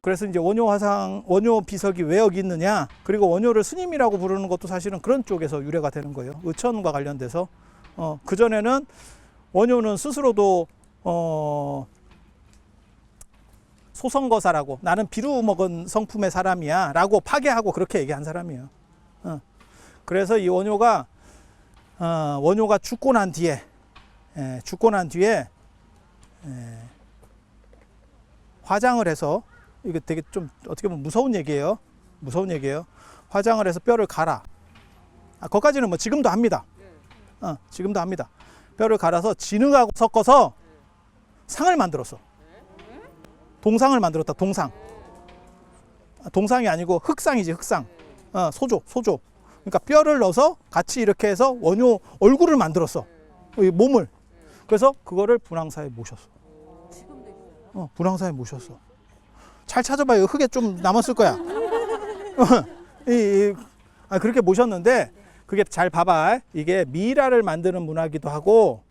그래서 이제 원효 비석이 왜 여기 있느냐, 그리고 원효를 스님이라고 부르는 것도 사실은 그런 쪽에서 유래가 되는 거예요. 의천과 관련돼서. 그전에는 원효는 스스로도 소성거사라고, 나는 비루 먹은 성품의 사람이야 라고 파괴하고 그렇게 얘기한 사람이에요. 그래서 이 원효가 죽고 난 뒤에 화장을 해서, 이게 되게 좀 어떻게 보면 무서운 얘기예요. 화장을 해서 뼈를 갈아. 거기까지는 뭐 지금도 합니다. 지금도 합니다. 뼈를 갈아서 진흙하고 섞어서 상을 만들었어. 동상을 만들었다. 동상이 아니고 흙상이지, 흙상. 소조. 그러니까 뼈를 넣어서 같이 이렇게 해서 원효 얼굴을 만들었어. 몸을. 그래서 그거를 분황사에 모셨어. 분황사에 모셨어. 잘 찾아봐요. 흙에 좀 남았을 거야. 그렇게 모셨는데, 그게 잘 봐봐. 이게 미라를 만드는 문화기도 하고,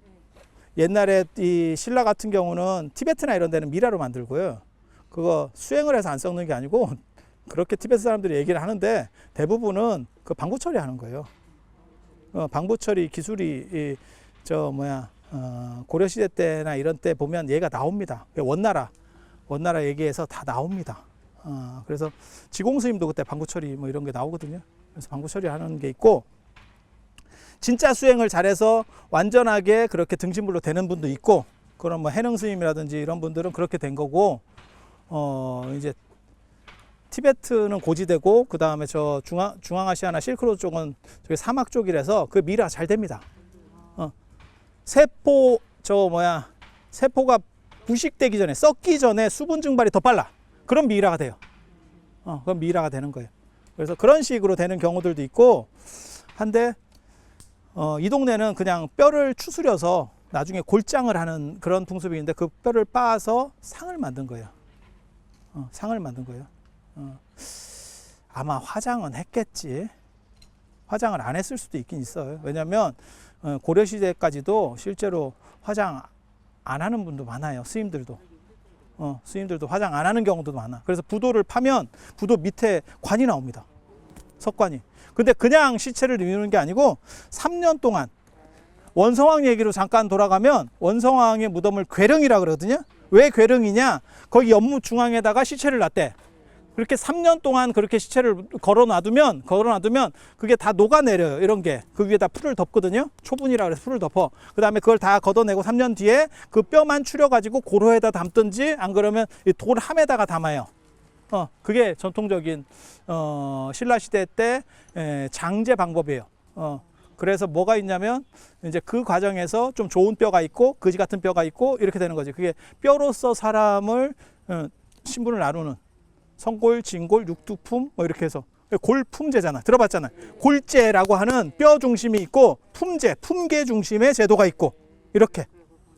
옛날에 이 신라 같은 경우는 티베트나 이런 데는 미라로 만들고요. 그거 수행을 해서 안 썩는 게 아니고, 그렇게 티베트 사람들이 얘기를 하는데, 대부분은 그 방부 처리하는 거예요. 방부 처리 기술이 고려시대 때나 이런 때 보면 얘가 나옵니다. 원나라 얘기에서 다 나옵니다. 그래서 지공스님도 그때 방부 처리 뭐 이런 게 나오거든요. 그래서 방부 처리하는 게 있고, 진짜 수행을 잘해서 완전하게 그렇게 등신불로 되는 분도 있고, 그런 뭐 해능 스님이라든지 이런 분들은 그렇게 된 거고, 이제 티베트는 고지되고, 그 다음에 저 중앙아시아나 실크로드 쪽은 저기 사막 쪽이라서 그 미라 잘 됩니다. 세포가 부식되기 전에, 썩기 전에 수분 증발이 더 빨라. 그럼 미라가 돼요. 그럼 미라가 되는 거예요. 그래서 그런 식으로 되는 경우들도 있고 한데, 이 동네는 그냥 뼈를 추스려서 나중에 골장을 하는 그런 풍습인데, 그 뼈를 빻아서 상을 만든 거예요. 아마 화장은 했겠지. 화장을 안 했을 수도 있긴 있어요. 왜냐면 고려시대까지도 실제로 화장 안 하는 분도 많아요. 스님들도 화장 안 하는 경우도 많아. 그래서 부도를 파면 부도 밑에 관이 나옵니다. 석관이. 근데 그냥 시체를 미우는 게 아니고 3년 동안, 원성왕 얘기로 잠깐 돌아가면 원성왕의 무덤을 괴릉이라 그러거든요. 왜 괴릉이냐? 거기 연못 중앙에다가 시체를 놨대. 그렇게 3년 동안 그렇게 시체를 걸어 놔두면 그게 다 녹아내려요. 이런 게. 그 위에다 풀을 덮거든요. 초분이라 그래서 풀을 덮어. 그 다음에 그걸 다 걷어내고 3년 뒤에 그 뼈만 추려가지고 고로에다 담든지, 안 그러면 이 돌함에다가 담아요. 그게 전통적인 신라시대 때 장제 방법이에요. 그래서 뭐가 있냐면, 이제 그 과정에서 좀 좋은 뼈가 있고 거지 같은 뼈가 있고 이렇게 되는 거지. 그게 뼈로서 사람을 신분을 나누는, 성골, 진골, 육두품 뭐 이렇게 해서 골품제잖아. 들어봤잖아. 골제라고 하는 뼈 중심이 있고, 품계 중심의 제도가 있고, 이렇게.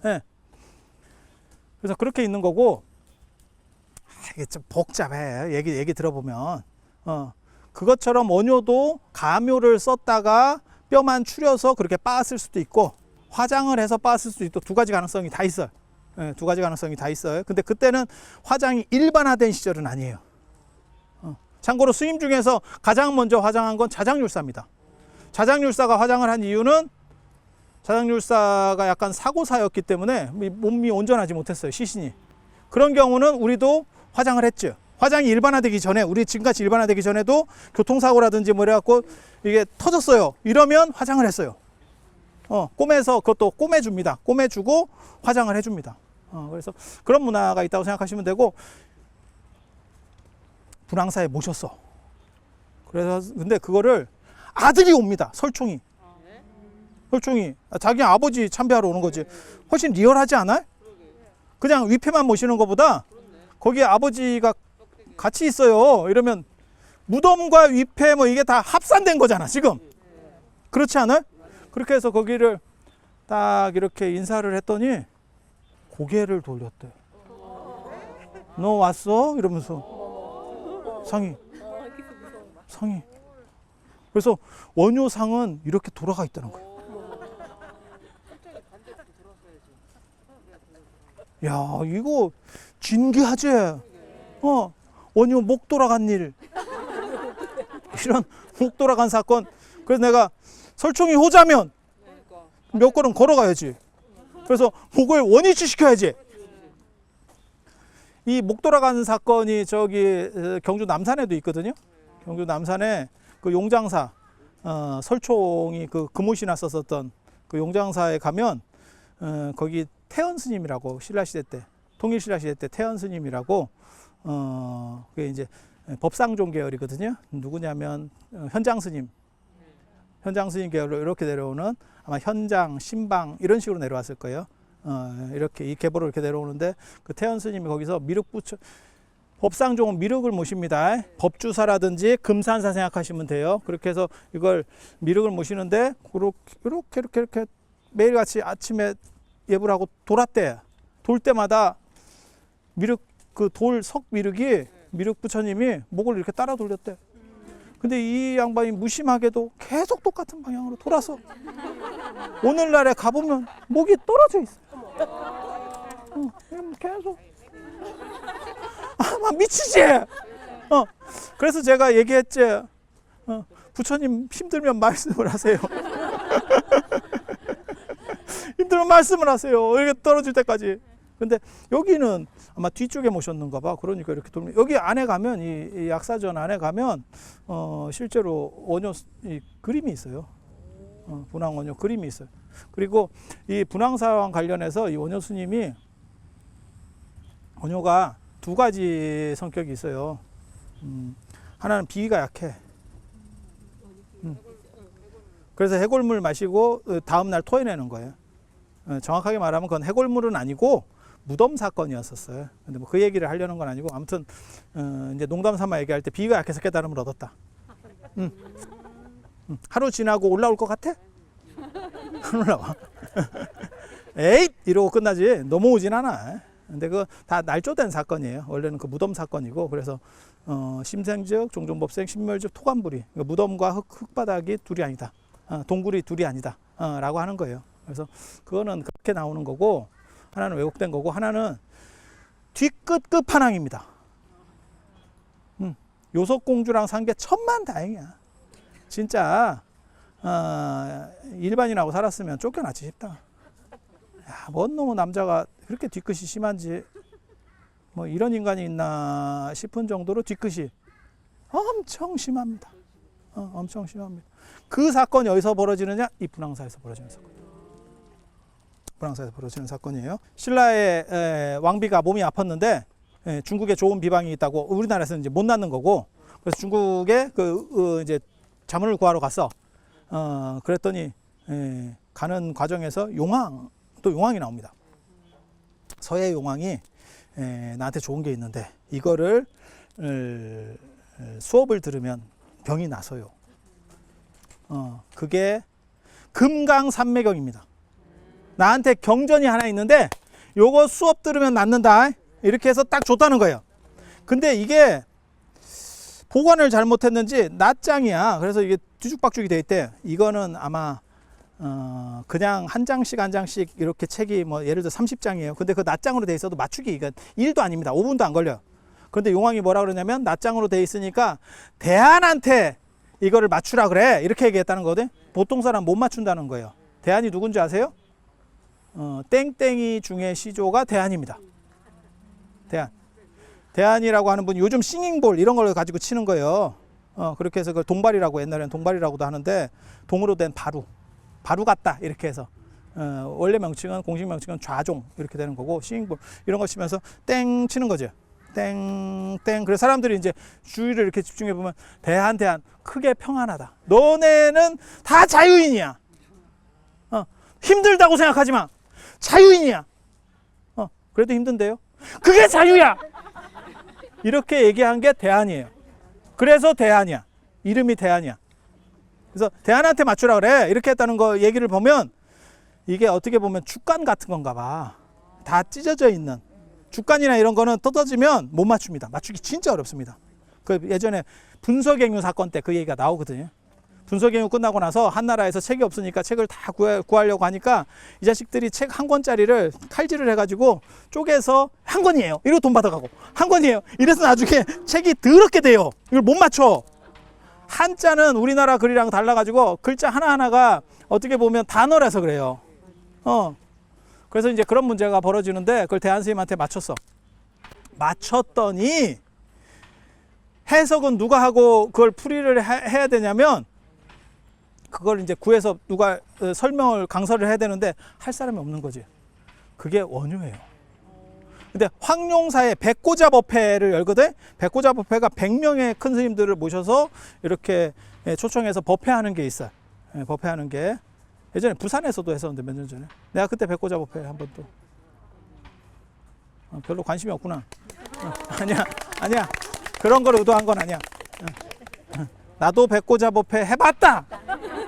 그래서 그렇게 있는 거고, 이게 좀 복잡해. 얘기 들어보면. 그것처럼 원효도 가묘를 썼다가 뼈만 추려서 그렇게 빻았을 수도 있고, 화장을 해서 빻았을 수도 있고, 두 가지 가능성이 다 있어요. 근데 그때는 화장이 일반화된 시절은 아니에요. 참고로 스님 중에서 가장 먼저 화장한 건 자장률사입니다. 자장률사가 화장을 한 이유는, 자장률사가 약간 사고사였기 때문에 몸이 온전하지 못했어요, 시신이. 그런 경우는 우리도 화장을 했죠. 화장이 일반화되기 전에, 우리 지금같이 일반화되기 전에도 교통사고라든지 뭐 이래갖고 이게 터졌어요. 이러면 화장을 했어요. 꼬매서, 그것도 꼬매줍니다. 꼬매주고 화장을 해줍니다. 그래서 그런 문화가 있다고 생각하시면 되고, 분황사에 모셨어. 그래서 근데 그거를 아들이 옵니다. 설총이. 자기 아버지 참배하러 오는 거지. 훨씬 리얼하지 않아요? 그냥 위패만 모시는 것보다 거기에 아버지가 같이 있어요. 이러면 무덤과 위패 뭐 이게 다 합산된 거잖아, 지금. 그렇지 않아요? 그렇게 해서 거기를 딱 이렇게 인사를 했더니 고개를 돌렸대. 너 왔어? 이러면서. 상이. 그래서 원효상은 이렇게 돌아가 있다는 거예요. 야, 이거 진귀하지? 원효 목 돌아간 일. 이런 목 돌아간 사건. 그래서 내가 설총이 호자면 몇 걸음 걸어가야지. 그래서 목을 원위치 시켜야지. 이 목 돌아가는 사건이 저기 경주 남산에도 있거든요. 경주 남산에 그 용장사 설총이 그 금옷이 났었던 그 용장사에 가면 거기 태연 스님이라고 신라시대 때 통일신라시대 때 태연 스님이라고 그게 이제 법상종 계열이거든요. 누구냐면 현장 스님. 현장 스님 계열로 이렇게 내려오는 아마 현장, 신방 이런 식으로 내려왔을 거예요. 이렇게 이 계보로 이렇게 내려오는데 그 태연 스님이 거기서 미륵부처 법상종은 미륵을 모십니다. 법주사라든지 금산사 생각하시면 돼요. 그렇게 해서 이걸 미륵을 모시는데 이렇게 매일같이 아침에 예불 하고 돌았대. 돌 때마다 미륵 그 돌 석 미륵이 미륵 부처님이 목을 이렇게 따라 돌렸대. 근데 이 양반이 무심하게도 계속 똑같은 방향으로 돌아서 오늘날에 가보면 목이 떨어져 있어요. 계속. 막 미치지. 그래서 제가 얘기했지. 부처님 힘들면 말씀을 하세요. 힘들면 말씀을 하세요. 이렇게 떨어질 때까지. 근데 여기는 아마 뒤쪽에 모셨는가 봐. 그러니까 이렇게 돌면 여기 안에 가면 이 약사전 안에 가면 실제로 원효 이 그림이 있어요. 분황 원효 그림이 있어요. 그리고 이 분황사와 관련해서 이 원효 스님이 원효가 두 가지 성격이 있어요. 하나는 비위가 약해. 그래서 해골물 마시고 다음 날 토해내는 거예요. 정확하게 말하면 그건 해골물은 아니고 무덤 사건이었었어요. 근데 뭐 그 얘기를 하려는 건 아니고 아무튼 이제 농담 삼아 얘기할 때 비위가 약해서 깨달음을 얻었다. 하루 지나고 올라올 것 같아? 안 올라와. 에잇 이러고 끝나지 넘어오진 않아. 근데 그 다 날조된 사건이에요. 원래는 그 무덤 사건이고 그래서 심생즉 종종법생 신멸즉 토관불이 그러니까 무덤과 흙바닥이 둘이 아니다. 동굴이 둘이 아니다. 라고 하는 거예요. 그래서 그거는 그렇게 나오는 거고 하나는 왜곡된 거고 하나는 뒤끝 끝판왕입니다. 요석공주랑 산 게 천만다행이야. 진짜 일반인하고 살았으면 쫓겨났지 싶다. 야, 뭔 놈의 남자가 그렇게 뒤끝이 심한지 뭐 이런 인간이 있나 싶은 정도로 뒤끝이 엄청 심합니다. 엄청 심합니다. 그 사건이 어디서 벌어지느냐? 이 분황사에서 벌어지는 사건. 분황사에서 벌어지는 사건이에요. 신라의 왕비가 몸이 아팠는데 중국에 좋은 비방이 있다고 우리나라에서는 이제 못 낳는 거고 그래서 중국에 이제 자문을 구하러 갔어. 그랬더니 가는 과정에서 용왕이 나옵니다. 서해 용왕이 나한테 좋은 게 있는데 이거를 수업을 들으면 병이 나서요. 그게 금강산매경입니다. 나한테 경전이 하나 있는데 요거 수업 들으면 낫는다. 이렇게 해서 딱 줬다는 거예요. 근데 이게 보관을 잘못했는지 낱장이야. 그래서 이게 뒤죽박죽이 돼 있대. 이거는 아마 그냥 한 장씩 이렇게 책이 뭐 예를 들어 30장이에요. 근데 그 낱장으로 돼 있어도 맞추기 이거 1도 아닙니다. 5분도 안 걸려요. 그런데 용왕이 뭐라 그러냐면 낱장으로 돼 있으니까 대한한테 이거를 맞추라 그래. 이렇게 얘기했다는 거거든. 보통 사람 못 맞춘다는 거예요. 대한이 누군지 아세요? 땡땡이 중에 시조가 대한입니다. 대한이라고 하는 분이 요즘 싱잉볼 이런 걸 가지고 치는 거예요. 그렇게 해서 그걸 동발이라고 옛날에는 동발이라고도 하는데 동으로 된 바루 같다 이렇게 해서 원래 명칭은 공식 명칭은 좌종 이렇게 되는 거고 싱잉볼 이런 거 치면서 땡 치는 거죠. 땡땡. 그래서 사람들이 이제 주의를 이렇게 집중해 보면 대한 크게 평안하다. 너네는 다 자유인이야. 힘들다고 생각하지 마. 자유인이야. 그래도 힘든데요. 그게 자유야. 이렇게 얘기한 게 대한이에요. 그래서 대한이야. 이름이 대한이야. 그래서 대한한테 맞추라 그래. 이렇게 했다는 거 얘기를 보면 이게 어떻게 보면 주간 같은 건가 봐. 다 찢어져 있는. 주간이나 이런 거는 뜯어지면 못 맞춥니다. 맞추기 진짜 어렵습니다. 그 예전에 분서갱유 사건 때 그 얘기가 나오거든요. 분서경유 끝나고 나서 한나라에서 책이 없으니까 책을 다 구하려고 하니까 이 자식들이 책 한 권짜리를 칼질을 해가지고 쪼개서 한 권이에요. 이러고 돈 받아가고 한 권이에요. 이래서 나중에 책이 더럽게 돼요. 이걸 못 맞춰. 한자는 우리나라 글이랑 달라가지고 글자 하나하나가 어떻게 보면 단어라서 그래요. 그래서 이제 그런 문제가 벌어지는데 그걸 대한 선생님한테 맞췄더니 해석은 누가 하고 그걸 풀이를 해야 되냐면 그걸 이제 구해서 누가 설명을 강설을 해야 되는데 할 사람이 없는 거지. 그게 원효예요. 근데 황룡사의 백고자법회를 열거든. 백고자법회가 100명의 큰 스님들을 모셔서 이렇게 초청해서 법회하는 게 있어요. 법회하는 게 예전에 부산에서도 했었는데 몇 년 전에 내가 그때 백고자법회 한번 또 별로 관심이 없구나. 아니야 그런 걸 의도한 건 아니야. 나도 백고자법회 해봤다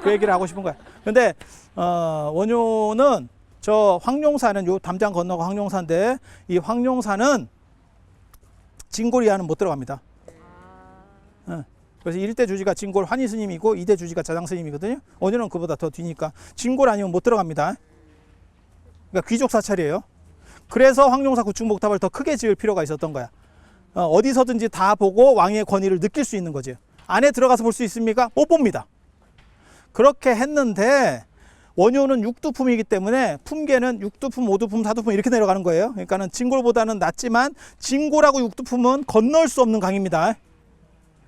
그 얘기를 하고 싶은 거야. 근데 원효는 저 황룡사는 요 담장 건너가 황룡사인데 이 황룡사는 진골이하는 못 들어갑니다. 그래서 1대 주지가 진골 환희 스님이고 2대 주지가 자장 스님이거든요. 원효는 그보다 더 뒤니까 진골 아니면 못 들어갑니다. 그러니까 귀족 사찰이에요. 그래서 황룡사 구축목탑을 더 크게 지을 필요가 있었던 거야. 어디서든지 다 보고 왕의 권위를 느낄 수 있는 거지. 안에 들어가서 볼 수 있습니까? 못 봅니다. 그렇게 했는데 원효는 육두품이기 때문에 품계는 육두품, 오두품, 사두품 이렇게 내려가는 거예요. 그러니까는 진골보다는 낮지만 진골하고 육두품은 건널 수 없는 강입니다.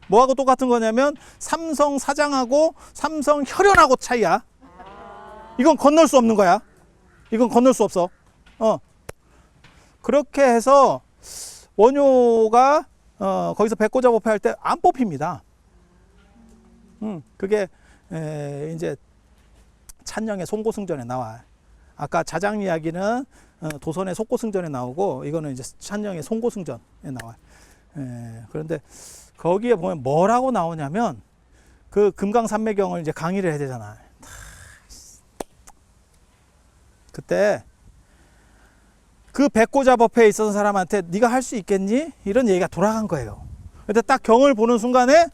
뭐하고 똑같은 거냐면 삼성 사장하고 삼성 혈연하고 차이야. 이건 건널 수 없는 거야. 이건 건널 수 없어. 그렇게 해서 원효가 거기서 백고자법회 할 때 안 뽑힙니다. 그게 이제 찬영의 송고승전에 나와. 아까 자장 이야기는 도선의 속고승전에 나오고 이거는 이제 찬영의 송고승전에 나와. 그런데 거기에 보면 뭐라고 나오냐면 그 금강산매경을 이제 강의를 해야 되잖아. 그때 그 백고자법회에 있었던 사람한테 네가 할 수 있겠니? 이런 얘기가 돌아간 거예요. 근데 딱 경을 보는 순간에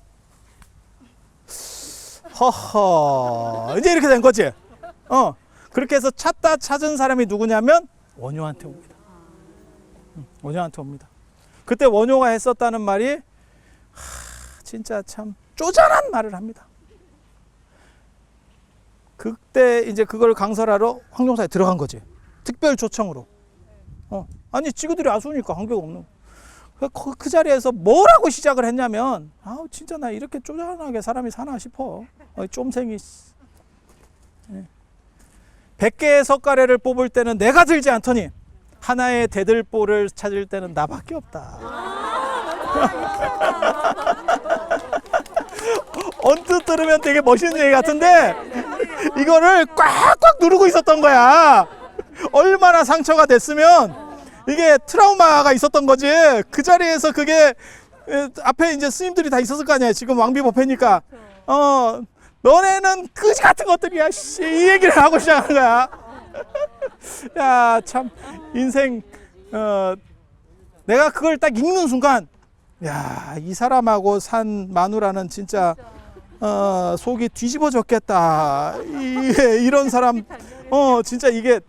허허 이제 이렇게 된 거지. 그렇게 해서 찾은 사람이 누구냐면 원효한테 옵니다. 원효한테 옵니다. 그때 원효가 했었다는 말이 진짜 참 쪼잔한 말을 합니다. 그때 이제 그걸 강설하러 황룡사에 들어간 거지. 특별 초청으로. 아니 지그들이 아수니까 관계가 없는. 그 자리에서 뭐라고 시작을 했냐면 진짜 나 이렇게 쪼잔하게 사람이 사나 싶어. 쫌생이 100개의 석가래를 뽑을 때는 내가 들지 않더니 하나의 대들보를 찾을 때는 나밖에 없다. 언뜻 들으면 되게 멋있는 얘기 같은데 이거를 꽉꽉 누르고 있었던 거야. 얼마나 상처가 됐으면 이게 트라우마가 있었던 거지. 그 자리에서 그게 앞에 이제 스님들이 다 있었을 거 아니야. 지금 왕비법회니까. 너네는 그지 같은 것들이야. 이 얘기를 하고 시작하는 거야. 야, 참 인생 내가 그걸 딱 읽는 순간 야, 이 사람하고 산 마누라는 진짜 속이 뒤집어졌겠다. 이런 사람 진짜 이게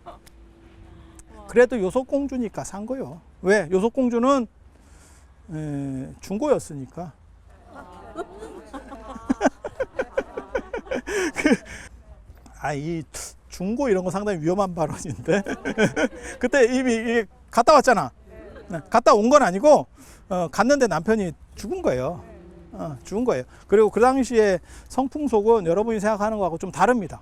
그래도 요속공주니까 산 거요. 왜? 요속공주는 중고였으니까. 이 중고 이런 거 상당히 위험한 발언인데. 그때 이미 갔다 왔잖아. 갔다 온 건 아니고 갔는데 남편이 죽은 거예요. 죽은 거예요. 그리고 그 당시에 성풍속은 여러분이 생각하는 거하고 좀 다릅니다.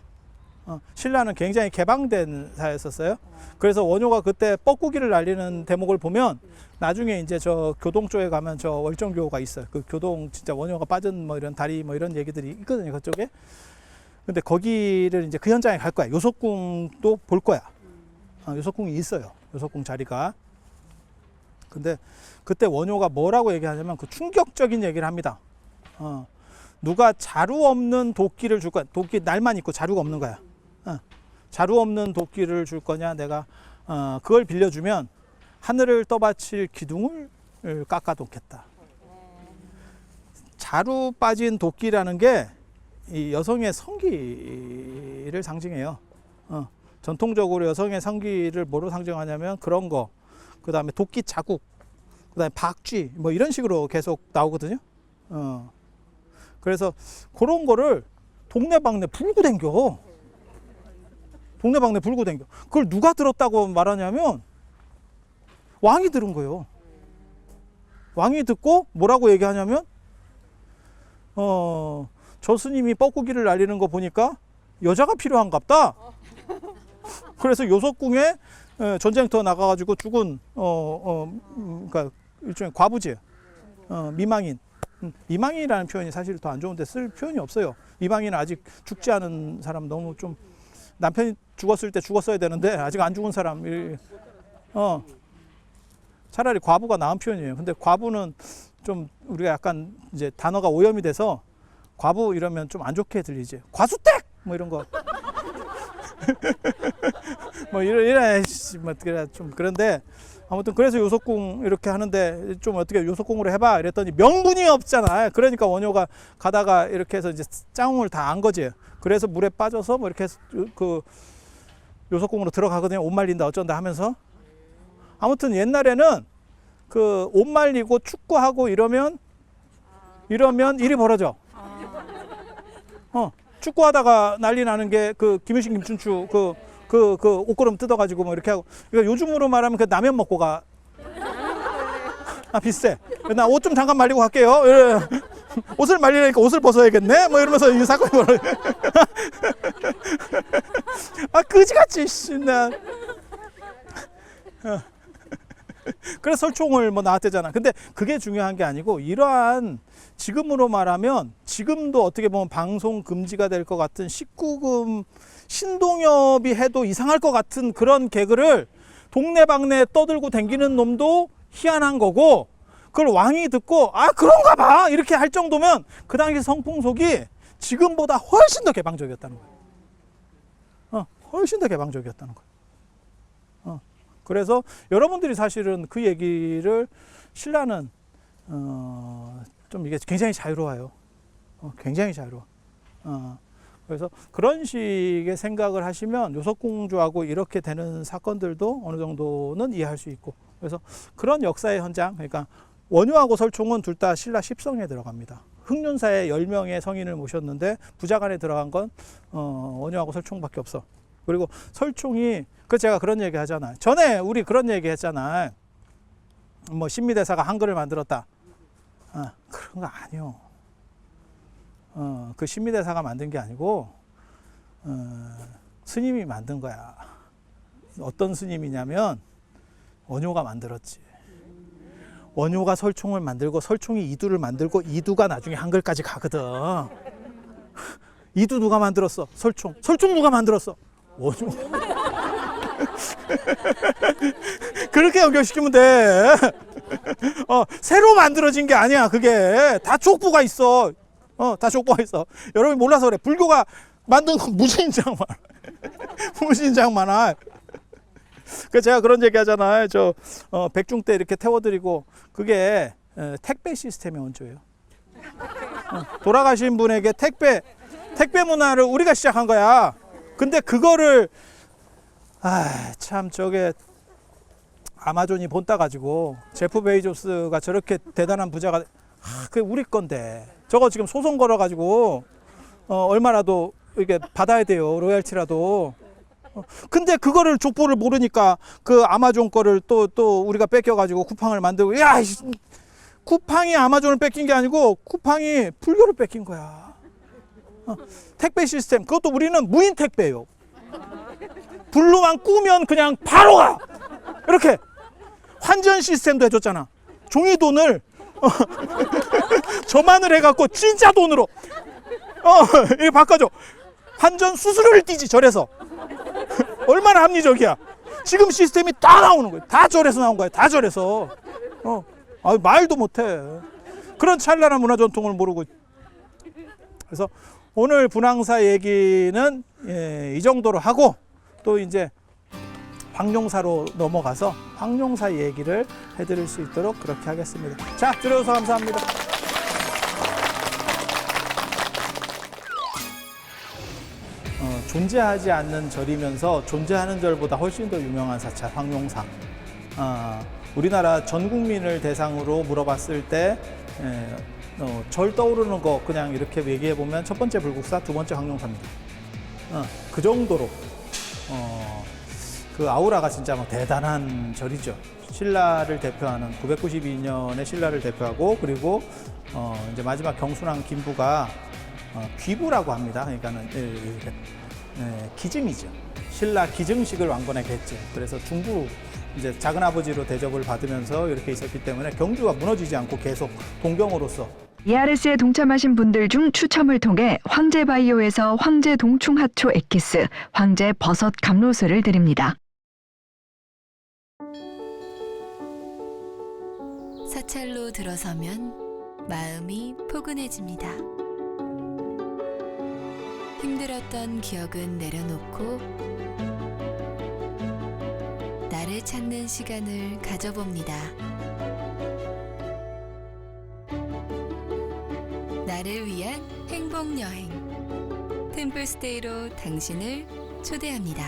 신라는 굉장히 개방된 사회였었어요. 그래서 원효가 그때 뻐꾸기를 날리는 대목을 보면 나중에 이제 저 교동 쪽에 가면 저 월정교가 있어요. 그 교동 진짜 원효가 빠진 뭐 이런 다리 뭐 이런 얘기들이 있거든요. 그쪽에. 근데 거기를 이제 그 현장에 갈 거야. 요속궁도 볼 거야. 요속궁이 있어요. 요속궁 자리가. 근데 그때 원효가 뭐라고 얘기하냐면 그 충격적인 얘기를 합니다. 누가 자루 없는 도끼를 줄 거야. 도끼 날만 있고 자루가 없는 거야. 자루 없는 도끼를 줄 거냐. 내가 그걸 빌려주면 하늘을 떠받칠 기둥을 깎아 놓겠다. 자루 빠진 도끼라는 게 이 여성의 성기를 상징해요. 전통적으로 여성의 성기를 뭐로 상징하냐면 그런 거, 그 다음에 도끼 자국, 그 다음에 박쥐, 뭐 이런 식으로 계속 나오거든요. 그래서 그런 거를 동네방네 불고 댕겨. 동네방네 불고 댕겨. 그걸 누가 들었다고 말하냐면 왕이 들은 거예요. 왕이 듣고 뭐라고 얘기하냐면 저 스님이 뻐꾸기를 날리는 거 보니까 여자가 필요한갑다. 그래서 요석궁에 전쟁터 나가가지고 죽은 그러니까 일종의 과부지, 미망인. 미망인이라는 표현이 사실 더 안 좋은데 쓸 표현이 없어요. 미망인은 아직 죽지 않은 사람, 너무 좀 남편이 죽었을 때 죽었어야 되는데 아직 안 죽은 사람. 차라리 과부가 나은 표현이에요. 근데 과부는 좀 우리가 약간 이제 단어가 오염이 돼서 과부 이러면 좀 안 좋게 들리지. 과수댁 뭐 이런 거. 뭐 이래 뭐 좀 그런데 아무튼 그래서 요석궁 이렇게 하는데 좀 어떻게 요석궁으로 해봐 이랬더니 명분이 없잖아. 그러니까 원효가 가다가 이렇게 해서 이제 짱웅을 다 안 거지. 그래서 물에 빠져서 뭐 이렇게 해서 그 요석궁으로 들어가거든요. 옷 말린다 어쩐다 하면서. 아무튼 옛날에는 그 옷 말리고 축구하고 이러면 일이 벌어져. 축구하다가 난리 나는 게 그 김유신 김춘추 그 옷걸음 뜯어가지고 뭐 이렇게 하고. 그러니까 요즘으로 말하면 그 라면 먹고 가. 비슷해. 나 옷 좀 잠깐 말리고 갈게요. 이래. 옷을 말리려니까 옷을 벗어야겠네. 뭐 이러면서 이 사건이 벌어. 그지같이 나. 그래서 설총을 뭐 나왔대잖아. 근데 그게 중요한 게 아니고 이러한 지금으로 말하면 지금도 어떻게 보면 방송 금지가 될 것 같은 19금 신동엽이 해도 이상할 것 같은 그런 개그를 동네방네 떠들고 댕기는 놈도 희한한 거고, 그걸 왕이 듣고 그런가 봐 이렇게 할 정도면 그 당시 성풍속이 지금보다 훨씬 더 개방적이었다는 거예요. 훨씬 더 개방적이었다는 거예요. 그래서 여러분들이 사실은 그 얘기를 신라는 좀 이게 굉장히 자유로워요. 굉장히 자유로워. 그래서 그런 식의 생각을 하시면 요석공주하고 이렇게 되는 사건들도 어느 정도는 이해할 수 있고, 그래서 그런 역사의 현장, 그러니까 원효하고 설총은 둘 다 신라 10성에 들어갑니다. 흑륜사에 10명의 성인을 모셨는데 부자간에 들어간 건 원효하고 설총밖에 없어. 그리고 설총이, 그 제가 그런 얘기 하잖아요. 전에 우리 그런 얘기 했잖아요. 뭐 신미대사가 한글을 만들었다. 그런 거 아니요. 그 신미대사가 만든 게 아니고 스님이 만든 거야. 어떤 스님이냐면 원효가 만들었지. 원효가 설총을 만들고 설총이 이두를 만들고 이두가 나중에 한글까지 가거든. 이두 누가 만들었어? 설총. 설총 누가 만들었어? 원효. 그렇게 연결시키면 돼. 새로 만들어진 게 아니야. 그게 다 족보가 있어. 다 족보가 있어. 여러분이 몰라서 그래. 불교가 만든 건 무신장 많아. 무신장 많아. 그 제가 그런 얘기 하잖아요. 저 백중 때 이렇게 태워드리고, 그게 택배 시스템의 원조예요. 돌아가신 분에게 택배 문화를 우리가 시작한 거야. 근데 그거를 참 저게 아마존이 본따 가지고 제프 베이조스가 저렇게 대단한 부자가 그게 우리 건데 저거 지금 소송 걸어 가지고 얼마라도 이게 받아야 돼요. 로열티라도. 근데 그거를 족보를 모르니까 그 아마존 거를 또 우리가 뺏겨 가지고 쿠팡을 만들고, 야, 쿠팡이 아마존을 뺏긴 게 아니고 쿠팡이 불교를 뺏긴 거야. 택배 시스템, 그것도 우리는 무인 택배예요. 불로만 꾸면 그냥 바로 가. 이렇게 환전 시스템도 해줬잖아. 종이 돈을 저만을 해갖고 진짜 돈으로 이렇게 바꿔줘. 환전 수수료를 띄지 절에서. 얼마나 합리적이야. 지금 시스템이 다 나오는 거야. 다 절에서 나온 거야. 다 절에서. 말도 못해. 그런 찬란한 문화 전통을 모르고. 그래서 오늘 분황사 얘기는 이 정도로 하고, 또 이제 황룡사로 넘어가서 황룡사 얘기를 해드릴 수 있도록 그렇게 하겠습니다. 자, 들어주셔서 감사합니다. 존재하지 않는 절이면서 존재하는 절보다 훨씬 더 유명한 사찰 황룡사. 우리나라 전 국민을 대상으로 물어봤을 때 절 떠오르는 거 그냥 이렇게 얘기해 보면 첫 번째 불국사, 두 번째 황룡사입니다. 그 정도로 그 아우라가 진짜 뭐 대단한 절이죠. 신라를 대표하는 992년의 신라를 대표하고 그리고 이제 마지막 경순왕 김부가 귀부라고 합니다. 그러니까는 기증이죠. 신라 기증식을 왕건에게 했죠. 그래서 중부 이제 작은 아버지로 대접을 받으면서 이렇게 있었기 때문에 경주가 무너지지 않고 계속 동경으로서 ERS에 동참하신 분들 중 추첨을 통해 황제바이오에서 황제 동충하초 엑기스, 황제 버섯 감로스를 드립니다. 사찰로 들어서면 마음이 포근해집니다. 힘들었던 기억은 내려놓고 나를 찾는 시간을 가져봅니다. 나를 위한 행복 여행 템플스테이로 당신을 초대합니다.